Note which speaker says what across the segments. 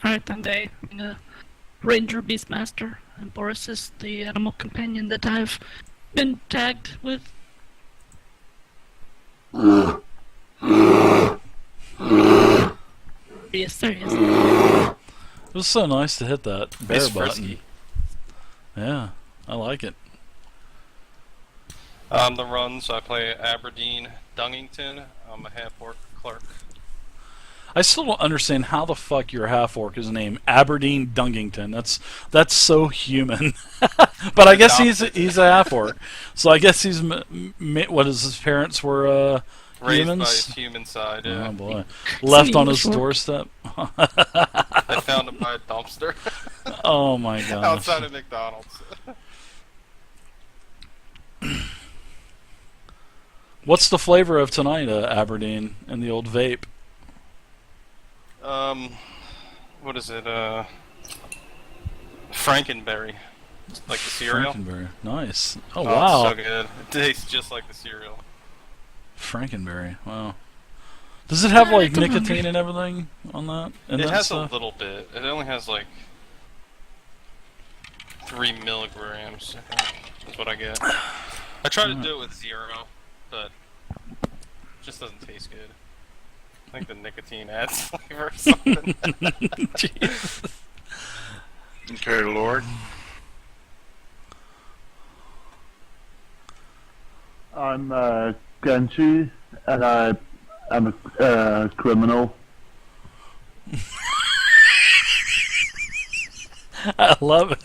Speaker 1: Alright, and they Ranger Beastmaster, and Boris is the animal companion that I've been tagged with. Yes, there he is.
Speaker 2: It was so nice to hit that bear
Speaker 3: It's
Speaker 2: button.
Speaker 3: frisky.
Speaker 2: Yeah, I like it.
Speaker 3: The runs, I play Aberdeen Dungington. I'm a half-orc clerk.
Speaker 2: I still don't understand how the fuck your half-orc is named Aberdeen Dungington. That's so human. But I guess he's a half-orc. So I guess he's what is his parents were
Speaker 3: Raised
Speaker 2: humans?
Speaker 3: by his human side, yeah.
Speaker 2: Oh boy, left on his doorstep.
Speaker 3: I found him by a dumpster
Speaker 2: Oh my gosh.
Speaker 3: outside of McDonald's.
Speaker 2: What's the flavor of tonight, Aberdeen, and the old vape?
Speaker 3: What is it? Frankenberry, like the cereal.
Speaker 2: Frankenberry, nice. Oh
Speaker 3: Oh,
Speaker 2: wow,
Speaker 3: it's so good. It tastes just like the cereal.
Speaker 2: Frankenberry. Wow. Does it have like
Speaker 1: I'm
Speaker 2: nicotine
Speaker 1: hungry.
Speaker 2: and everything on that? And
Speaker 3: It
Speaker 2: that
Speaker 3: has
Speaker 2: stuff?
Speaker 3: a little bit. It only has like 3 milligrams. I think. That's what I get. I tried to do it with 0, but it just doesn't taste good. I think the nicotine adds flavor or something.
Speaker 2: Jeez.
Speaker 4: Okay, Lord.
Speaker 5: I'm Genji, and I'm a criminal.
Speaker 2: I love it.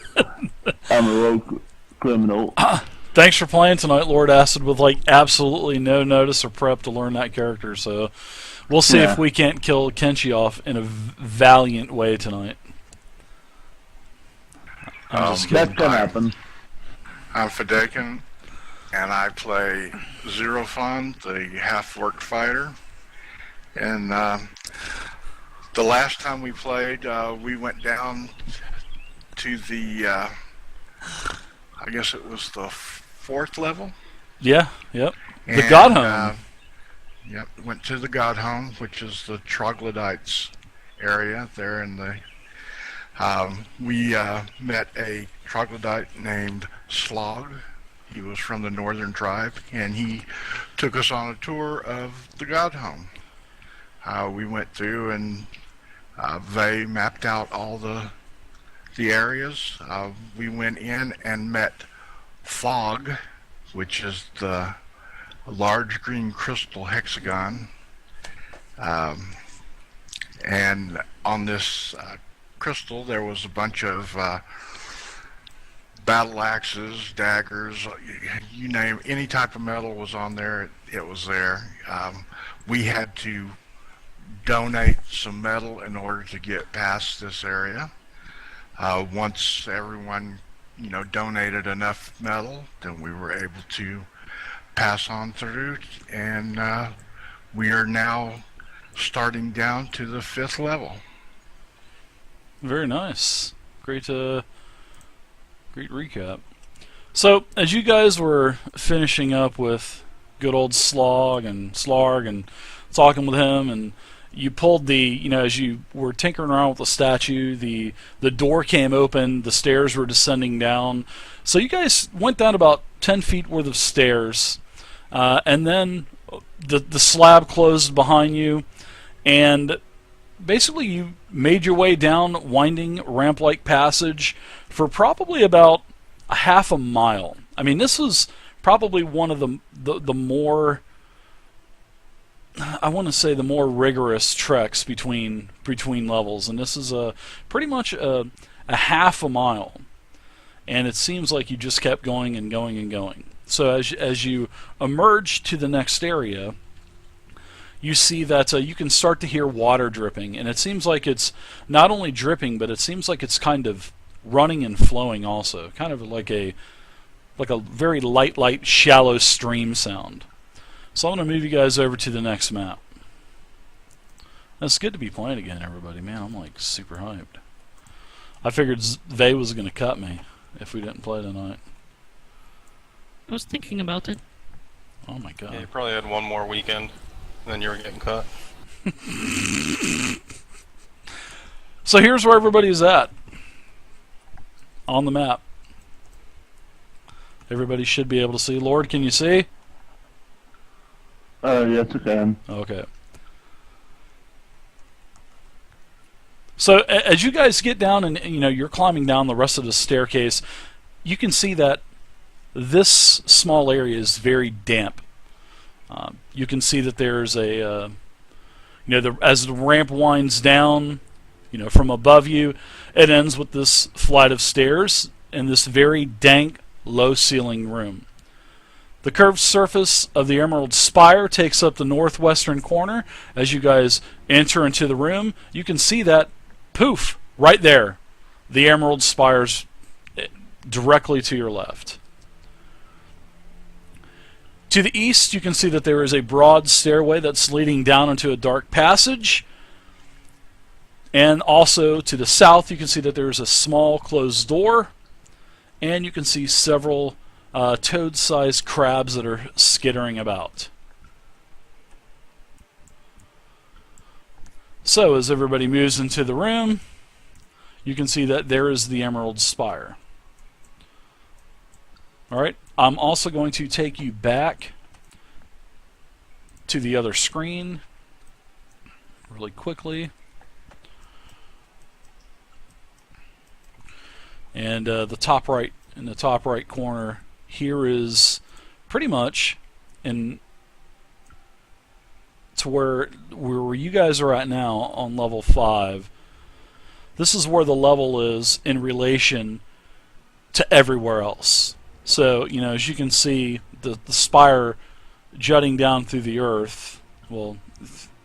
Speaker 5: I'm a rogue criminal.
Speaker 2: Thanks for playing tonight, Lord Acid, with like absolutely no notice or prep to learn that character. So we'll see
Speaker 5: Yeah.
Speaker 2: if we can't kill Kenshi off in a valiant way tonight. I'm just
Speaker 5: That's
Speaker 2: kidding.
Speaker 5: gonna happen.
Speaker 4: I'm Fadakin, and I play Zero Fun, the half-orc fighter. And the last time we played, we went down to the, I guess it was the 4th level.
Speaker 2: Yeah, yep. The
Speaker 4: And,
Speaker 2: God Home.
Speaker 4: Yep, went to the God Home, which is the troglodytes area there in the. We met a troglodyte named Slog. He was from the northern tribe, and he took us on a tour of the God Home. We went through and they mapped out all the areas. We went in and met Fog, which is the large green crystal hexagon. And on this crystal there was a bunch of battle axes, daggers, you name any type of metal was on there, it was there. We had to donate some metal in order to get past this area. Once everyone, donated enough metal, then we were able to pass on through, and we are now starting down to the 5th level.
Speaker 2: Very nice. Great recap. So, as you guys were finishing up with good old Slog and talking with him, and you pulled the, as you were tinkering around with the statue, the door came open, the stairs were descending down. So you guys went down about 10 feet worth of stairs, and then the slab closed behind you, and basically you made your way down winding ramp-like passage for probably about a half a mile. I mean, this was probably one of the more, I want to say, the more rigorous treks between levels, and this is pretty much a half a mile, and it seems like you just kept going and going and going. So as you emerge to the next area, you see that you can start to hear water dripping, and it seems like it's not only dripping, but it seems like it's kind of running and flowing also, kind of like a very light, shallow stream sound. So I'm going to move you guys over to the next map. It's good to be playing again, everybody. Man, I'm like super hyped. I figured Vay was going to cut me if we didn't play tonight.
Speaker 1: I was thinking about it.
Speaker 2: Oh my god.
Speaker 3: Yeah, you probably had one more weekend, and then you were getting cut.
Speaker 2: So here's where everybody's at on the map. Everybody should be able to see. Lord, can you see?
Speaker 5: Yes, I can.
Speaker 2: Okay. So as you guys get down and you're climbing down the rest of the staircase, you can see that this small area is very damp. You can see that there's a as the ramp winds down, from above you, it ends with this flight of stairs in this very dank, low-ceiling room. The curved surface of the Emerald Spire takes up the northwestern corner. As you guys enter into the room, you can see that, poof, right there, the Emerald Spire's directly to your left. To the east, you can see that there is a broad stairway that's leading down into a dark passage. And also to the south, you can see that there is a small closed door. And you can see several toad-sized crabs that are skittering about. So as everybody moves into the room, you can see that there is the Emerald Spire. Alright, I'm also going to take you back to the other screen really quickly. And in the top right corner, here is pretty much to where you guys are at now on level 5. This is where the level is in relation to everywhere else. So, as you can see, the spire jutting down through the earth, well,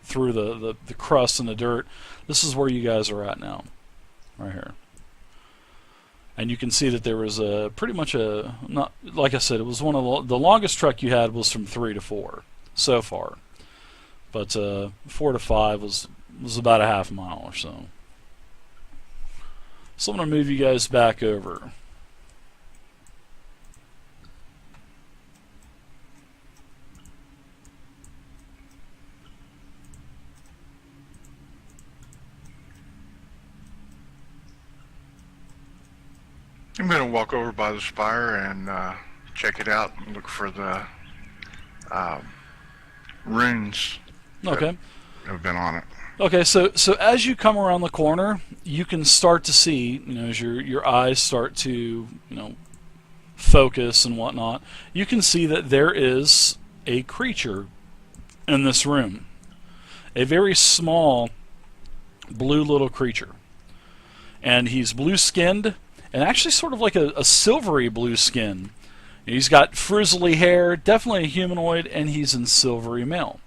Speaker 2: through the crust and the dirt, this is where you guys are at now, right here. And you can see that there was pretty much not, like I said, it was one of the longest trek you had was from 3 to 4 so far. But 4 to 5 was about a half mile or so. So I'm going to move you guys back over.
Speaker 4: I'm going to walk over by the spire and check it out and look for the runes
Speaker 2: Okay.
Speaker 4: that have been on it.
Speaker 2: Okay, so as you come around the corner, you can start to see, as your eyes start to, focus and whatnot, you can see that there is a creature in this room. A very small blue little creature. And he's blue-skinned, and actually sort of like a silvery blue skin. He's got frizzly hair, definitely a humanoid, and he's in silvery mail.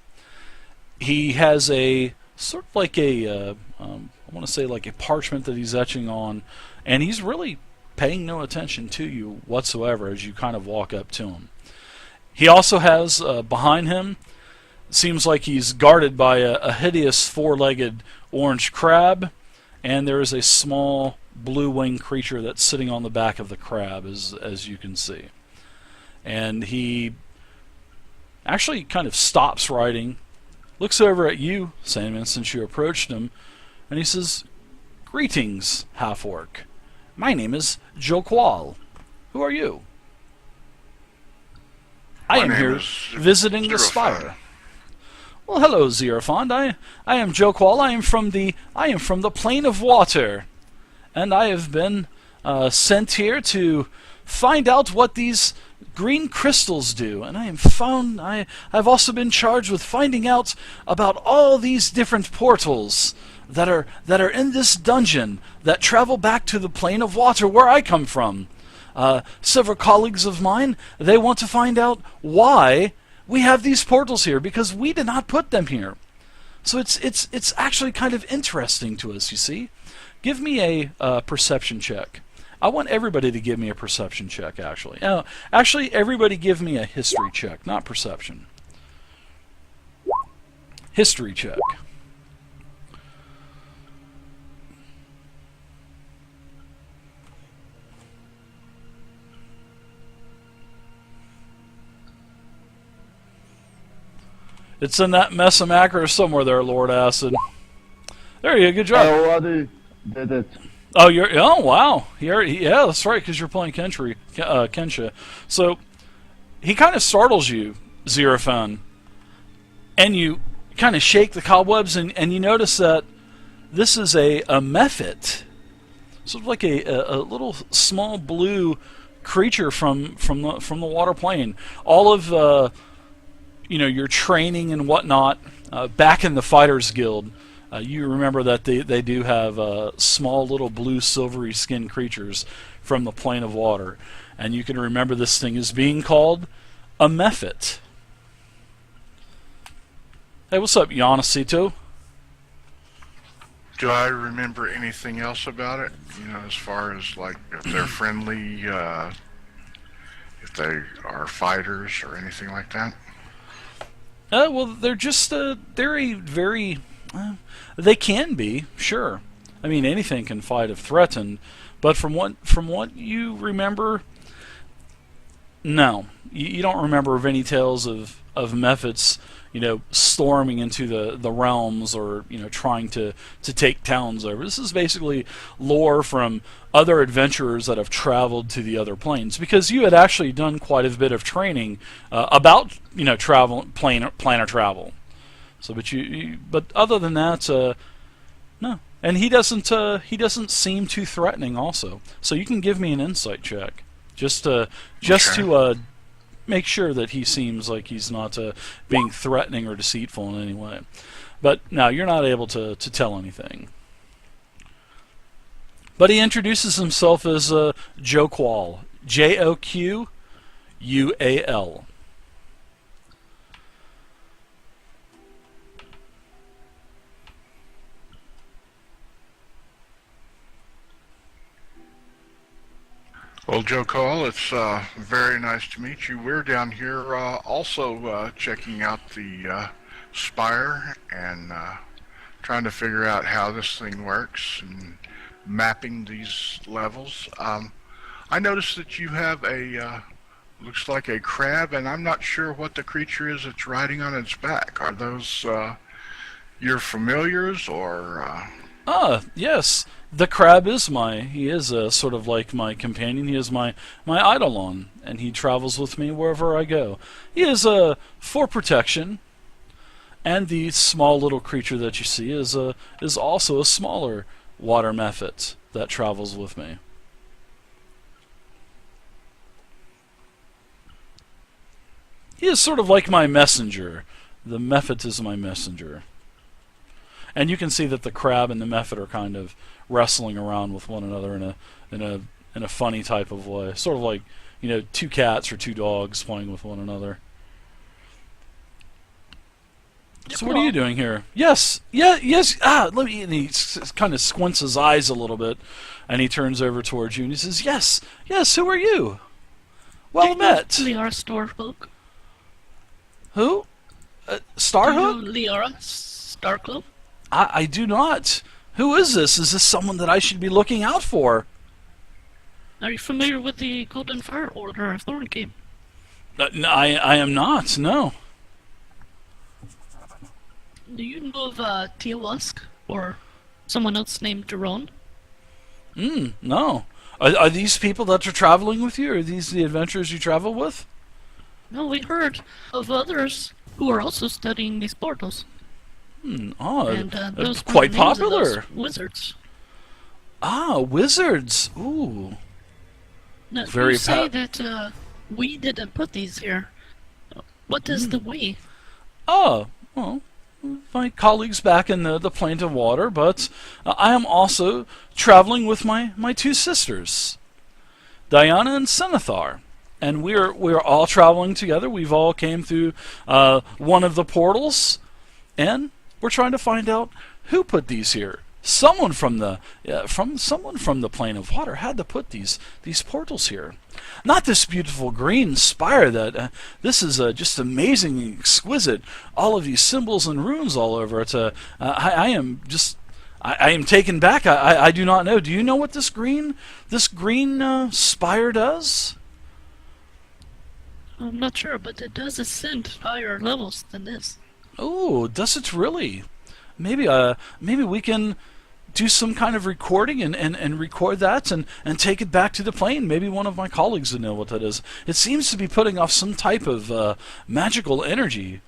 Speaker 2: He has a sort of like I want to say like a parchment that he's etching on, and he's really paying no attention to you whatsoever as you kind of walk up to him. He also has behind him, seems like he's guarded by a hideous four-legged orange crab, and there is a small blue-winged creature that's sitting on the back of the crab, as you can see. And he actually kind of stops riding, looks over at you, Sandman, since you approached him, and he says, "Greetings, half-orc. My name is Joe Qual. Who are you?" "I am here visiting the spire." "Well, hello, Xerophond. I am Joe Qual. I am from the plane of water, and I have been sent here to find out what these green crystals do. And I've also been charged with finding out about all these different portals that are in this dungeon that travel back to the plane of water where I come from. Several colleagues of mine, they want to find out why we have these portals here, because we did not put them here. So it's actually kind of interesting to us, you see. Give me a perception check. I want everybody to give me a perception check, actually. Actually, everybody give me a history check, not perception. History check. It's in that mess of macro somewhere there, Lord Acid. There you go, good job.
Speaker 5: did it.
Speaker 2: Oh, oh wow. Yeah, that's right, because you're playing Kensha. So he kind of startles you, Xerophone, and you kind of shake the cobwebs, and you notice that this is a Mephit, sort of like a little small blue creature from the water plane. All of your training and whatnot back in the Fighters Guild. You remember that they do have small little blue silvery skinned creatures from the plane of water, and you can remember this thing as being called a Mephit. Hey, what's up, Yanacito?
Speaker 4: Do I remember anything else about it? As far as like if they're friendly, if they are fighters or anything like that?
Speaker 2: Well, they're just very. They can be, sure. I mean, anything can fight if threatened, but from what you remember, no, you don't remember of any tales of Mephits, storming into the realms or trying to take towns over. This is basically lore from other adventurers that have traveled to the other planes, because you had actually done quite a bit of training about planar travel. So, but other than that, no. And he doesn't seem too threatening. Also, so you can give me an insight check, just to make sure that he seems like he's not being threatening or deceitful in any way. But now you're not able to tell anything. But he introduces himself as Joqual, Joquual.
Speaker 4: Well, Joe Cole, it's very nice to meet you. We're down here also checking out the Spire and trying to figure out how this thing works and mapping these levels. I noticed that you have looks like a crab, and I'm not sure what the creature is that's riding on its back. Are those your familiars, or...?
Speaker 2: Yes. The crab is he is sort of like my companion. He is my Eidolon, and he travels with me wherever I go. He is for protection, and the small little creature that you see is also a smaller water Mephit that travels with me. He is sort of like my messenger. The Mephit is my messenger. And you can see that the crab and the Mephit are kind of wrestling around with one another in a funny type of way, sort of like two cats or two dogs playing with one another. So what are you doing here? Yes. Let me. And he kind of squints his eyes a little bit, and he turns over towards you and he says, "Yes. Who are you? Well met."
Speaker 1: Liara Starcloak.
Speaker 2: Who? Starhook?
Speaker 1: Liara Starcloak.
Speaker 2: I do not. Who is this? Is this someone that I should be looking out for?
Speaker 1: Are you familiar with the Golden Fire Order of Thornkeep?
Speaker 2: No, I am not, no.
Speaker 1: Do you know of Teolusk or someone else named Duron?
Speaker 2: No. Are these people that are traveling with you? Are these the adventurers you travel with?
Speaker 1: No, we heard of others who are also studying these portals.
Speaker 2: And
Speaker 1: those
Speaker 2: quite
Speaker 1: were the names of
Speaker 2: popular.
Speaker 1: those wizards.
Speaker 2: Wizards. Ooh.
Speaker 1: Now,
Speaker 2: Very
Speaker 1: you say that we didn't put these here. What is the we?
Speaker 2: Oh, well, my colleagues back in the plane of water, but I am also traveling with my two sisters, Diana and Senethar. And we're all traveling together. We've all came through one of the portals, and we're trying to find out who put these here. Someone from the plane of water had to put these portals here. Not this beautiful green spire. This is just amazing and exquisite. All of these symbols and runes all over it. I am taken back. I do not know. Do you know what this green spire does?
Speaker 1: I'm not sure, but it does ascend higher levels than this.
Speaker 2: Oh, does it really? Maybe we can do some kind of recording and record that and take it back to the plane. Maybe one of my colleagues would know what that is. It seems to be putting off some type of magical energy.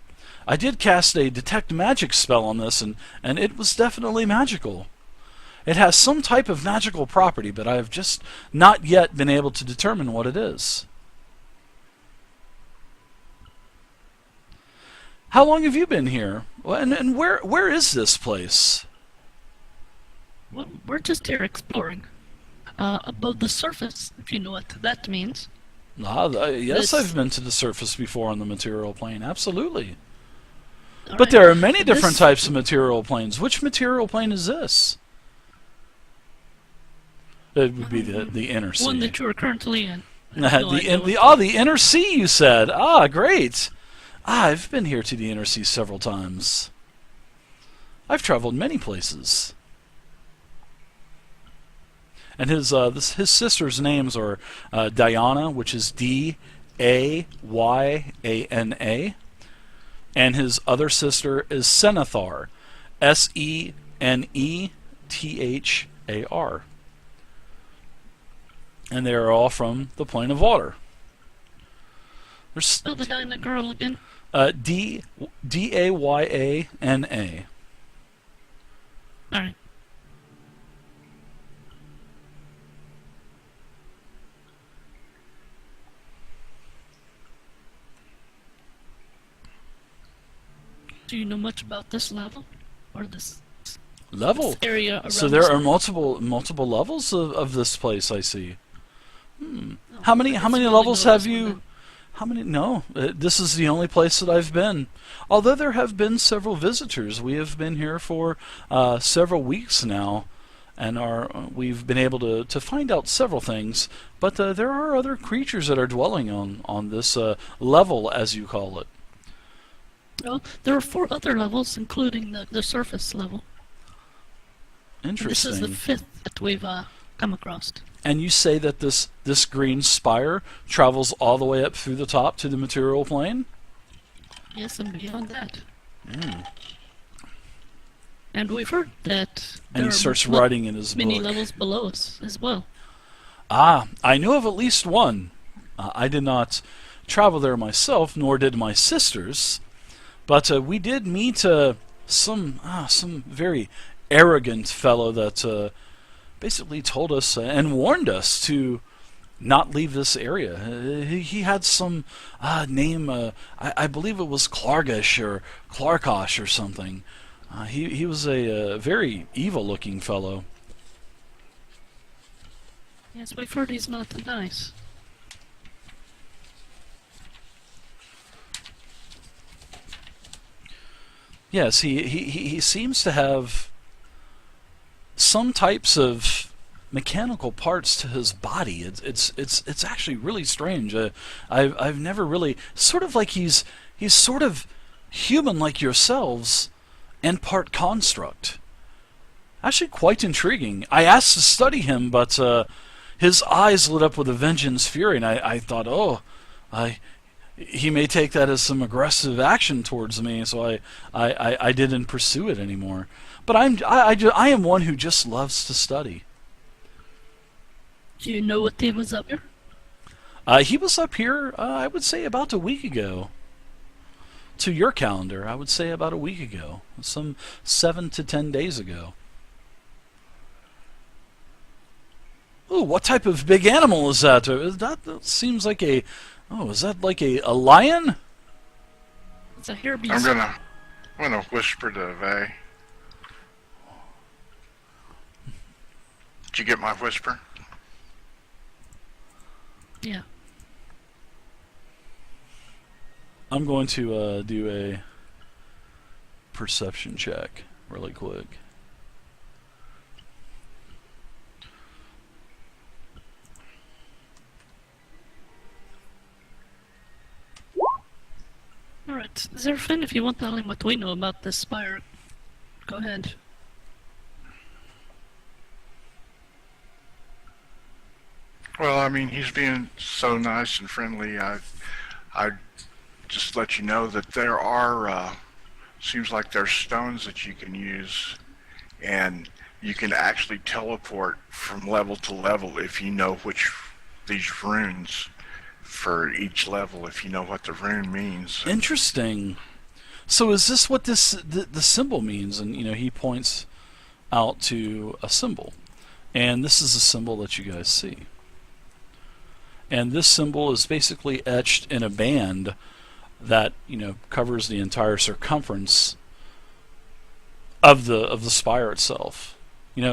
Speaker 2: I did cast a detect magic spell on this, and it was definitely magical. It has some type of magical property, but I have just not yet been able to determine what it is. How long have you been here? And where is this place?
Speaker 1: Well, we're just here exploring. Above the surface, if you know what that means.
Speaker 2: Yes,
Speaker 1: This-
Speaker 2: I've been to the surface before on the material plane, absolutely.
Speaker 1: All
Speaker 2: But
Speaker 1: right.
Speaker 2: there are many different
Speaker 1: This-
Speaker 2: types of material planes. Which material plane is this? It would be the inner sea.
Speaker 1: One that you are currently in.
Speaker 2: The inner sea, you said. Ah, great. I've been here to the inner sea several times. I've traveled many places. And his sister's names are Diana, which is Dayana, and his other sister is Senethar, Senethar. And they are all from the plane of water. There's
Speaker 1: Spell the Dinah girl again.
Speaker 2: Dayana.
Speaker 1: Alright. Do you know much about this level? Or this
Speaker 2: Level.
Speaker 1: area around
Speaker 2: So there
Speaker 1: this
Speaker 2: are
Speaker 1: level?
Speaker 2: multiple levels of this place. I see.
Speaker 1: Oh,
Speaker 2: How many
Speaker 1: it's really
Speaker 2: levels have
Speaker 1: noticeable
Speaker 2: you?
Speaker 1: then.
Speaker 2: How many? No, this is the only place that I've been. Although there have been several visitors, we have been here for several weeks now, and we've been able to find out several things. But there are other creatures that are dwelling on this level, as you call it.
Speaker 1: Well, there are 4 other levels, including the surface level. And this is
Speaker 2: Interesting.
Speaker 1: the 5th that we've come across.
Speaker 2: And you say that this green spire travels all the way up through the top to the material plane?
Speaker 1: Yes, and beyond that.
Speaker 2: Mm.
Speaker 1: And we've heard that
Speaker 2: And
Speaker 1: there
Speaker 2: he
Speaker 1: are
Speaker 2: starts
Speaker 1: mu-
Speaker 2: writing in his
Speaker 1: many
Speaker 2: book.
Speaker 1: levels below us as well.
Speaker 2: Ah, I know of at least one. I did not travel there myself, nor did my sisters, but we did meet some very arrogant fellow that basically told us and warned us to not leave this area. He had some name, I believe it was Clargish or Clarkosh or something. He was a very evil-looking fellow.
Speaker 1: Yes, we've heard he's not that nice.
Speaker 2: Yes, he seems to have some types of mechanical parts to his body. It's actually really strange. I've never really sort of like he's sort of human like yourselves and part construct. Actually quite intriguing. I asked to study him, but his eyes lit up with a vengeance fury, and I thought, he may take that as some aggressive action towards me, so I didn't pursue it anymore. But I am one who just loves to study.
Speaker 1: Do you know what day was up here?
Speaker 2: He was up here, I would say, about a week ago. To your calendar, I would say about a week ago. Some 7 to 10 days ago. Ooh, what type of big animal is that? That seems like a... Oh, is that like a lion?
Speaker 1: It's a hair
Speaker 4: I'm
Speaker 1: beast.
Speaker 4: gonna whisper to Vay. Did you get my whisper?
Speaker 1: Yeah.
Speaker 2: I'm going to do a perception check really quick.
Speaker 1: Alright, Zerfin, if you want to tell him what we know about this spire, go ahead.
Speaker 4: Well, I mean, he's being so nice and friendly. I just let you know that there are, seems like there's stones that you can use, and you can actually teleport from level to level if you know which these runes for each level, if you know what the rune means.
Speaker 2: Interesting. So is this what the symbol means? And he points out to a symbol, and this is a symbol that you guys see. And this symbol is basically etched in a band that covers the entire circumference of the spire itself.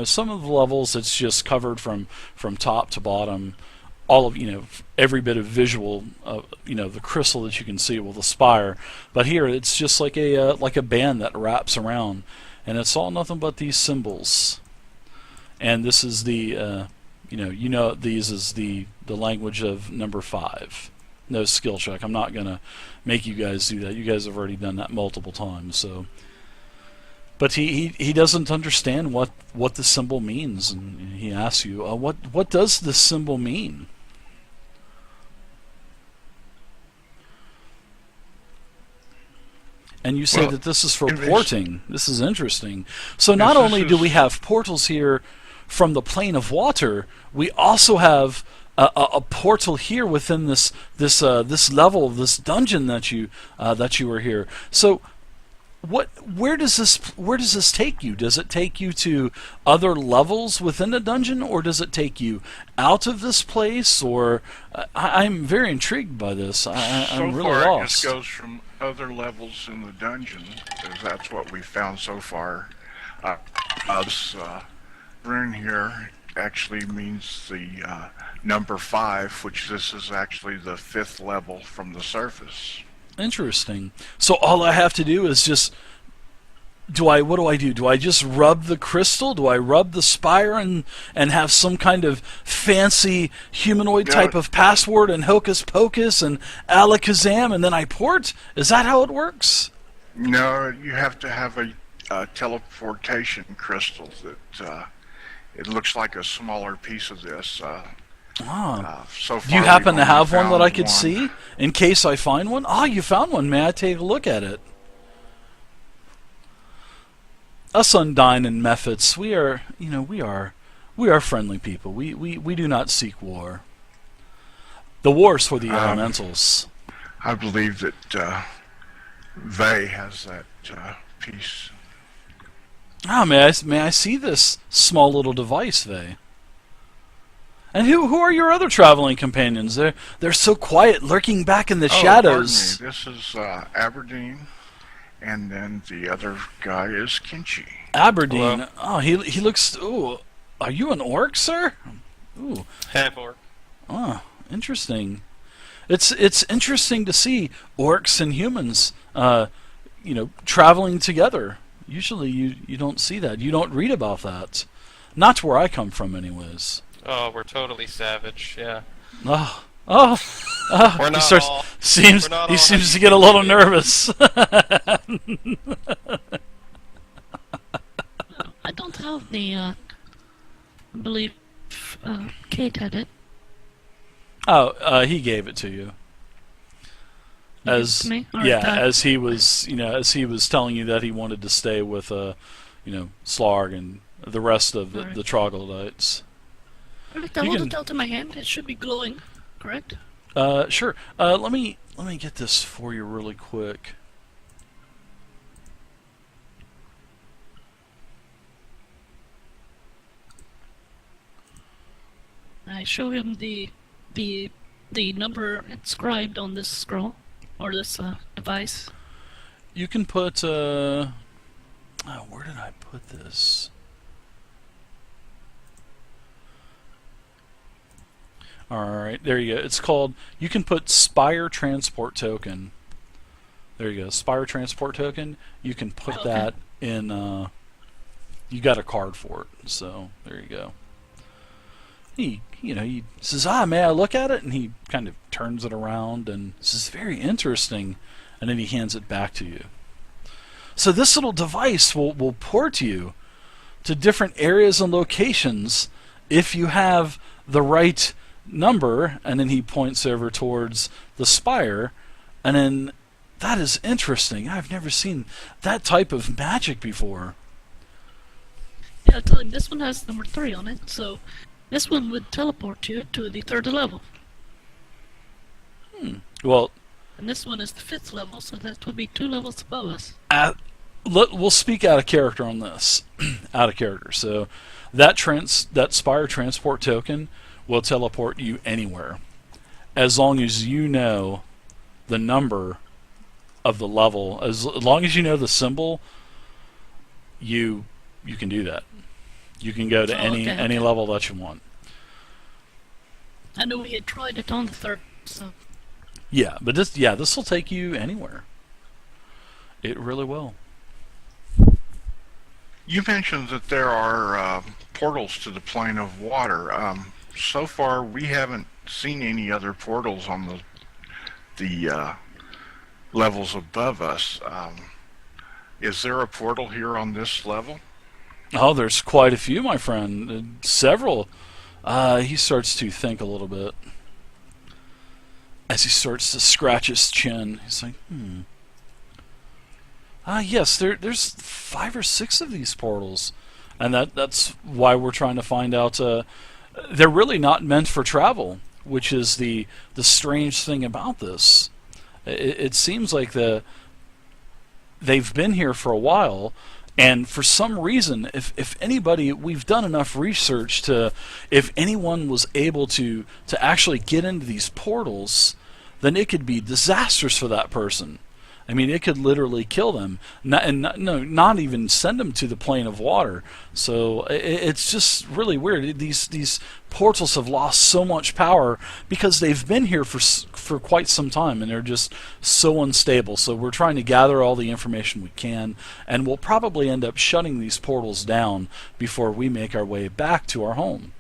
Speaker 2: Some of the levels it's just covered from top to bottom, all of every bit of visual the crystal that you can see with the spire. But here it's just like a band that wraps around, and it's all nothing but these symbols. And this is the these is the language of number 5. No skill check. I'm not gonna make you guys do that. You guys have already done that multiple times. So, but he doesn't understand what the symbol means, and he asks you, what does this symbol mean? And you say that this is for porting. This is interesting. So not only do we have portals here from the plane of water, we also have a portal here within this level of this dungeon that you were here. So where does this take you? Does it take you to other levels within the dungeon, or does it take you out of this place? Or I'm very intrigued by this. I'm really
Speaker 4: lost.
Speaker 2: It
Speaker 4: just goes from other levels in the dungeon, because that's what we found so far. This rune here actually means the number 5, which this is actually the 5th level from the surface.
Speaker 2: Interesting. So all I have to do is just what do I do? Do I just rub the crystal? Do I rub the spire and have some kind of fancy humanoid type of password and hocus pocus and alakazam, and then I port? Is that how it works?
Speaker 4: No, you have to have a teleportation crystal that it looks like a smaller piece of this. So far,
Speaker 2: do you happen to have one that I could
Speaker 4: one.
Speaker 2: see in case I find one? You found one. May I take a look at it? Us Undine and Mephits, we are friendly people. We do not seek war. The war's for the elementals.
Speaker 4: I believe that Vey has that piece.
Speaker 2: May I see this small little device, Vey? And who are your other traveling companions? They're so quiet, lurking back in the shadows.
Speaker 4: Pardon me. This is Aberdeen, and then the other guy is Kinchi.
Speaker 2: Aberdeen.
Speaker 3: Hello.
Speaker 2: Oh, he looks. Ooh, are you an orc, sir? Ooh.
Speaker 3: Half orc.
Speaker 2: Oh, interesting. It's interesting to see orcs and humans, traveling together. Usually you don't see that. You don't read about that. Not where I come from, anyways.
Speaker 3: Oh, we're totally savage. Yeah.
Speaker 2: We're
Speaker 3: not
Speaker 2: he starts,
Speaker 3: all-
Speaker 2: seems
Speaker 3: we're not
Speaker 2: he
Speaker 3: all
Speaker 2: seems to get a little nervous.
Speaker 1: I don't have the, I believe, Kate had it.
Speaker 2: He gave it to you.
Speaker 1: He gave it to me? Or
Speaker 2: As he was telling you that he wanted to stay with Slarg and the rest of the troglodytes.
Speaker 1: Alright, I hold it out to my hand. It should be glowing, correct?
Speaker 2: Sure. Let me get this for you really quick.
Speaker 1: I show him the number inscribed on this scroll or this device.
Speaker 2: You can put where did I put this? Alright, there you go. It's called, you can put Spire Transport Token. There you go, Spire Transport Token. You can put that in, you got a card for it, so there you go. He says, may I look at it? And he kind of turns it around and says, very interesting. And then he hands it back to you. So this little device will port you to different areas and locations if you have the right number. And then he points over towards the spire. And then that is interesting. I've never seen that type of magic before.
Speaker 1: Yeah, I told him this one has number 3 on it, so this one would teleport you to the 3rd level.
Speaker 2: Well,
Speaker 1: And this one is the 5th level, so that would be 2 levels above us.
Speaker 2: we'll speak out of character on this. Out of character. So that Spire transport token will teleport you anywhere, as long as you know the number of the level. As long as you know the symbol, you can do that. You can go to any level that you want.
Speaker 1: I know we had tried it on the 3rd, so...
Speaker 2: Yeah, but this will take you anywhere. It really will.
Speaker 4: You mentioned that there are portals to the plane of water. So far, we haven't seen any other portals on the levels above us. Is there a portal here on this level?
Speaker 2: Oh, there's quite a few, my friend. Several. He starts to think a little bit. As he starts to scratch his chin, he's like, yes, there's 5 or 6 of these portals. And that's why we're trying to find out. They're really not meant for travel, which is the strange thing about this. It seems like they've been here for a while, and for some reason, if anybody, we've done enough research to, if anyone was able to actually get into these portals, then it could be disastrous for that person. I mean, it could literally kill them, not even send them to the plane of water. So it's just really weird. These portals have lost so much power because they've been here for quite some time, and they're just so unstable. So we're trying to gather all the information we can, and we'll probably end up shutting these portals down before we make our way back to our home.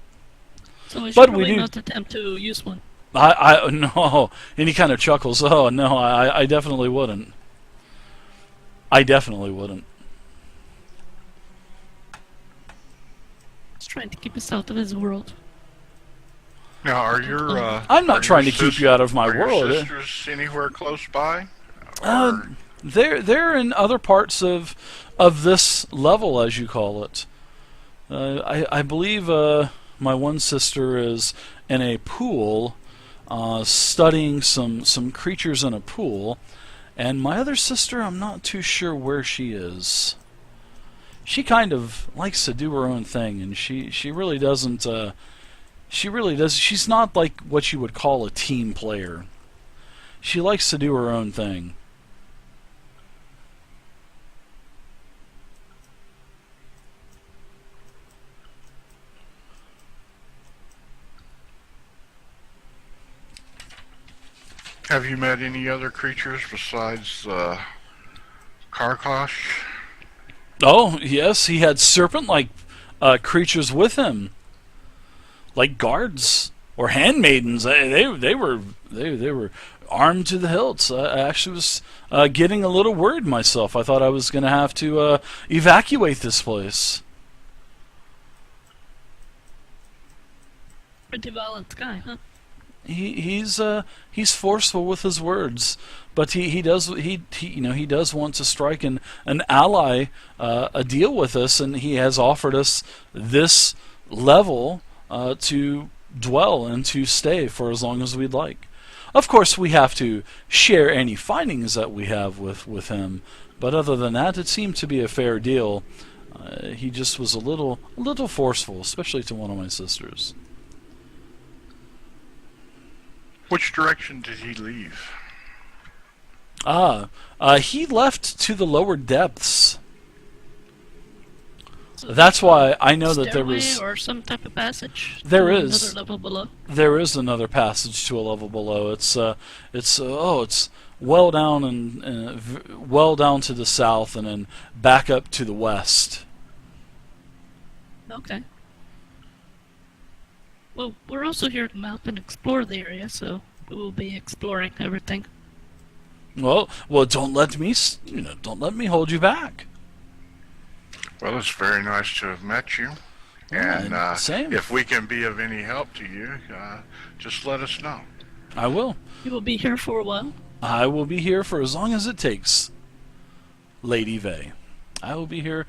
Speaker 1: So we should
Speaker 2: But
Speaker 1: probably not attempt to use one.
Speaker 2: No, and he kind of chuckles. Oh no, I definitely wouldn't. I definitely wouldn't.
Speaker 1: He's trying to keep us out of his world.
Speaker 4: Now, are your
Speaker 2: I'm not trying to keep you out of my world.
Speaker 4: Are your sisters anywhere close by?
Speaker 2: They're in other parts of this level, as you call it. I believe my one sister is in a pool, studying some creatures in a pool, and my other sister, I'm not too sure where she is. She kind of likes to do her own thing, and she really doesn't. She really does. She's not like what you would call a team player. She likes to do her own thing.
Speaker 4: Have you met any other creatures besides Karkosh?
Speaker 2: Oh yes, he had serpent-like creatures with him, like guards or handmaidens. They were armed to the hilts. I actually was getting a little worried myself. I thought I was going to have to evacuate this place.
Speaker 1: Pretty violent guy, huh?
Speaker 2: He's forceful with his words, but he does want to strike an ally, a deal with us, and he has offered us this level to dwell and to stay for as long as we'd like. Of course, we have to share any findings that we have with him, but other than that, it seemed to be a fair deal. He just was a little forceful, especially to one of my sisters.
Speaker 4: Which direction did he leave?
Speaker 2: He left to the lower depths.
Speaker 1: So
Speaker 2: That's why I know that there was...
Speaker 1: or some type of passage.
Speaker 2: There
Speaker 1: to
Speaker 2: is.
Speaker 1: Another level below.
Speaker 2: There is another passage to a level below. It's well down and well down to the south, and then back up to the west.
Speaker 1: Okay. Well, we're also here to map and explore the area, so we will be exploring everything.
Speaker 2: Well, don't let me hold you back.
Speaker 4: Well, it's very nice to have met you. And
Speaker 2: same.
Speaker 4: if we can be of any help to you, just let us know.
Speaker 2: I will.
Speaker 1: You will be here for a while.
Speaker 2: I will be here for as long as it takes, Lady Vey. I will be here